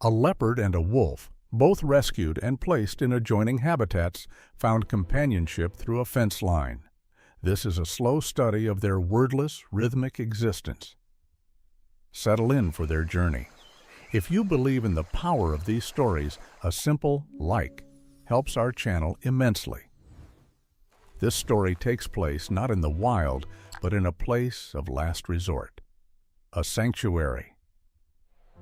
A leopard and a wolf, both rescued and placed in adjoining habitats, found companionship through a fence line. This is a slow study of their wordless, rhythmic existence. Settle in for their journey. If you believe in the power of these stories, a simple like helps our channel immensely. This story takes place not in the wild, but in a place of last resort, a sanctuary.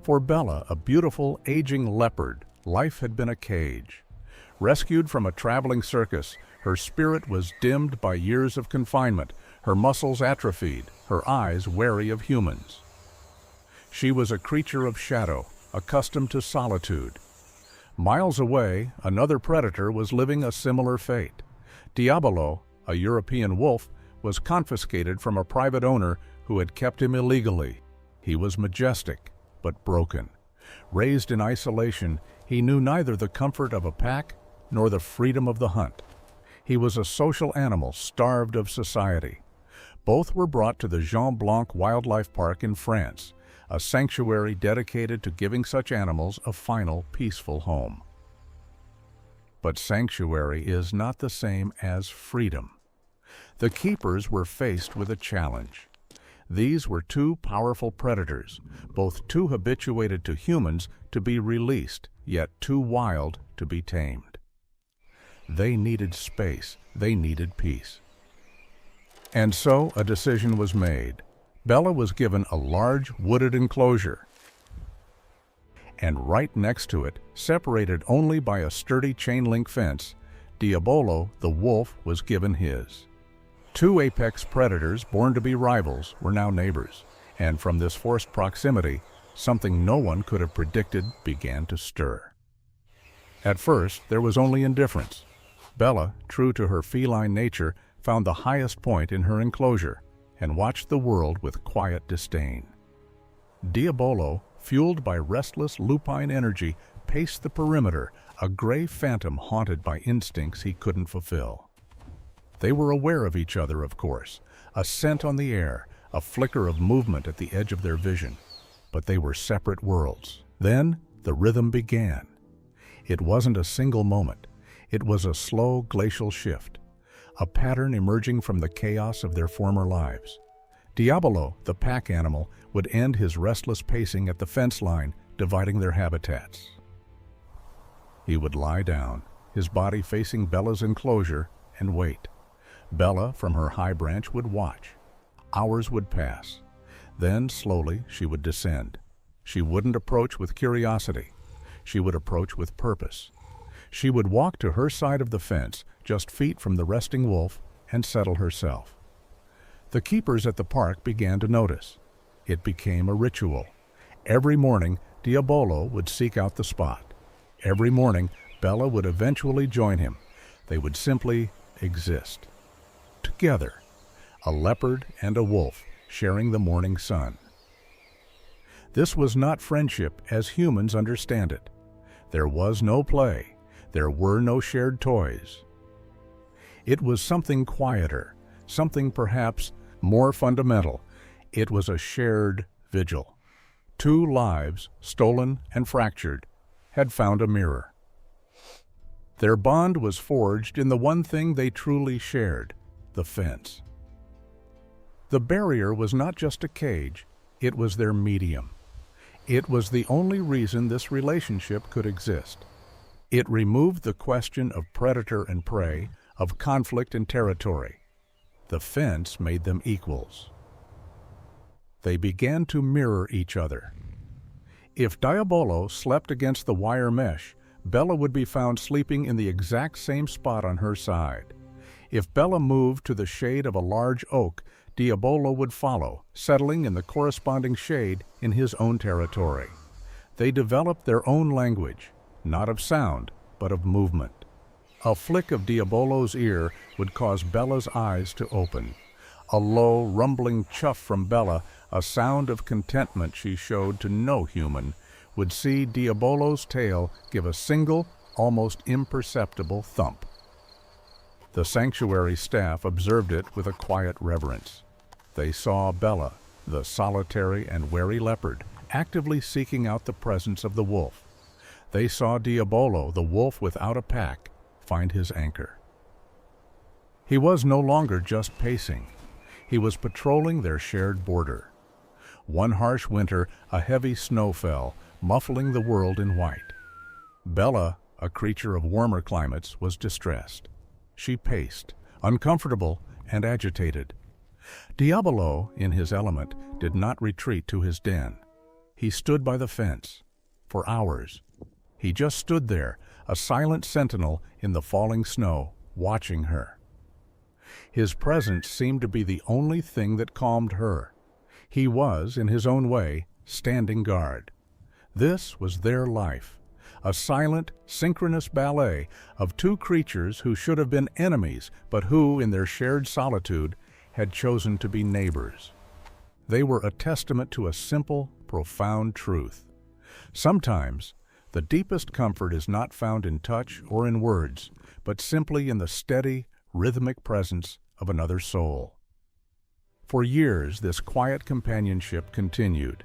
For Bella, a beautiful, aging leopard, life had been a cage. Rescued from a traveling circus, her spirit was dimmed by years of confinement, her muscles atrophied, her eyes wary of humans. She was a creature of shadow, accustomed to solitude. Miles away, another predator was living a similar fate. Diabolo, a European wolf, was confiscated from a private owner who had kept him illegally. He was majestic, but broken. Raised in isolation, he knew neither the comfort of a pack nor the freedom of the hunt. He was a social animal starved of society. Both were brought to the Jean Blanc Wildlife Park in France, a sanctuary dedicated to giving such animals a final, peaceful home. But sanctuary is not the same as freedom. The keepers were faced with a challenge. These were two powerful predators, both too habituated to humans to be released, yet too wild to be tamed. They needed space, they needed peace. And so a decision was made. Bella was given a large wooded enclosure, and right next to it, separated only by a sturdy chain-link fence, Diabolo, the wolf, was given his. Two apex predators, born to be rivals, were now neighbors, and from this forced proximity, something no one could have predicted began to stir. At first, there was only indifference. Bella, true to her feline nature, found the highest point in her enclosure and watched the world with quiet disdain. Diabolo, fueled by restless lupine energy, paced the perimeter, a gray phantom haunted by instincts he couldn't fulfill. They were aware of each other, of course, a scent on the air, a flicker of movement at the edge of their vision. But they were separate worlds. Then the rhythm began. It wasn't a single moment. It was a slow glacial shift, a pattern emerging from the chaos of their former lives. Diabolo, the pack animal, would end his restless pacing at the fence line, dividing their habitats. He would lie down, his body facing Bella's enclosure, and wait. Bella, from her high branch, would watch. Hours would pass. Then, slowly, she would descend. She wouldn't approach with curiosity. She would approach with purpose. She would walk to her side of the fence, just feet from the resting wolf, and settle herself. The keepers at the park began to notice. It became a ritual. Every morning, Diabolo would seek out the spot. Every morning, Bella would eventually join him. They would simply exist. Together, a leopard and a wolf sharing the morning sun. This was not friendship as humans understand it. There was no play. There were no shared toys. It was something quieter, something perhaps more fundamental. It was a shared vigil. Two lives, stolen and fractured, had found a mirror. Their bond was forged in the one thing they truly shared, the fence. The barrier was not just a cage, it was their medium. It was the only reason this relationship could exist. It removed the question of predator and prey, of conflict and territory. The fence made them equals. They began to mirror each other. If Diabolo slept against the wire mesh, Bella would be found sleeping in the exact same spot on her side. If Bella moved to the shade of a large oak, Diabolo would follow, settling in the corresponding shade in his own territory. They developed their own language, not of sound, but of movement. A flick of Diabolo's ear would cause Bella's eyes to open. A low, rumbling chuff from Bella, a sound of contentment she showed to no human, would see Diabolo's tail give a single, almost imperceptible thump. The sanctuary staff observed it with a quiet reverence. They saw Bella, the solitary and wary leopard, actively seeking out the presence of the wolf. they saw Diabolo, the wolf without a pack, find his anchor. He was no longer just pacing. He was patrolling their shared border. One harsh winter, a heavy snow fell, muffling the world in white. Bella, a creature of warmer climates, was distressed. She paced, uncomfortable and agitated. Diabolo, in his element, did not retreat to his den. He stood by the fence. For hours. He just stood there, a silent sentinel in the falling snow, watching her. His presence seemed to be the only thing that calmed her. He was, in his own way, standing guard. This was their life, a silent, synchronous ballet of two creatures who should have been enemies, but who, in their shared solitude, had chosen to be neighbors. They were a testament to a simple, profound truth. Sometimes, the deepest comfort is not found in touch or in words, but simply in the steady, rhythmic presence of another soul. For years, this quiet companionship continued.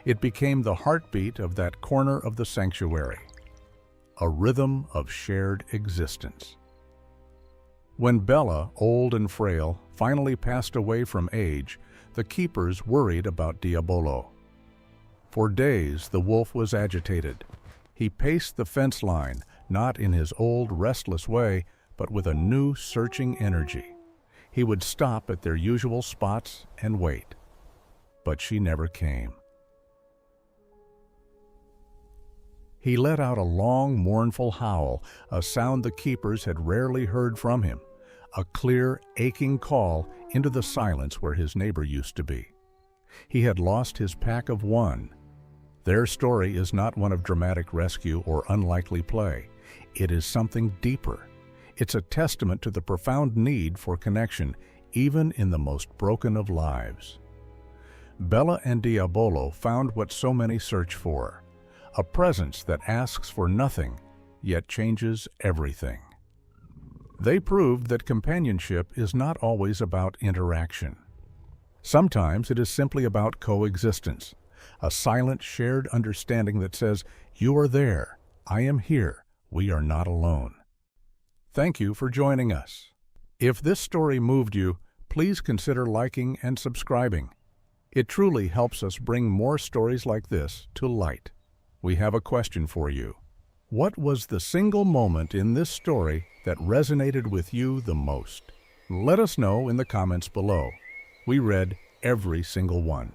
It became the heartbeat of that corner of the sanctuary, a rhythm of shared existence. When Bella, old and frail, finally passed away from age, the keepers worried about Diabolo. For days, the wolf was agitated. He paced the fence line, not in his old restless way, but with a new searching energy. He would stop at their usual spots and wait. But she never came. He let out a long, mournful howl, a sound the keepers had rarely heard from him, a clear, aching call into the silence where his neighbor used to be. He had lost his pack of one. Their story is not one of dramatic rescue or unlikely play. It is something deeper. It's a testament to the profound need for connection, even in the most broken of lives. Bella and Diabolo found what so many search for, a presence that asks for nothing, yet changes everything. They proved that companionship is not always about interaction. Sometimes it is simply about coexistence, a silent, shared understanding that says, "You are there, I am here, we are not alone." Thank you for joining us. If this story moved you, please consider liking and subscribing. It truly helps us bring more stories like this to light. We have a question for you. What was the single moment in this story that resonated with you the most? Let us know in the comments below. We read every single one.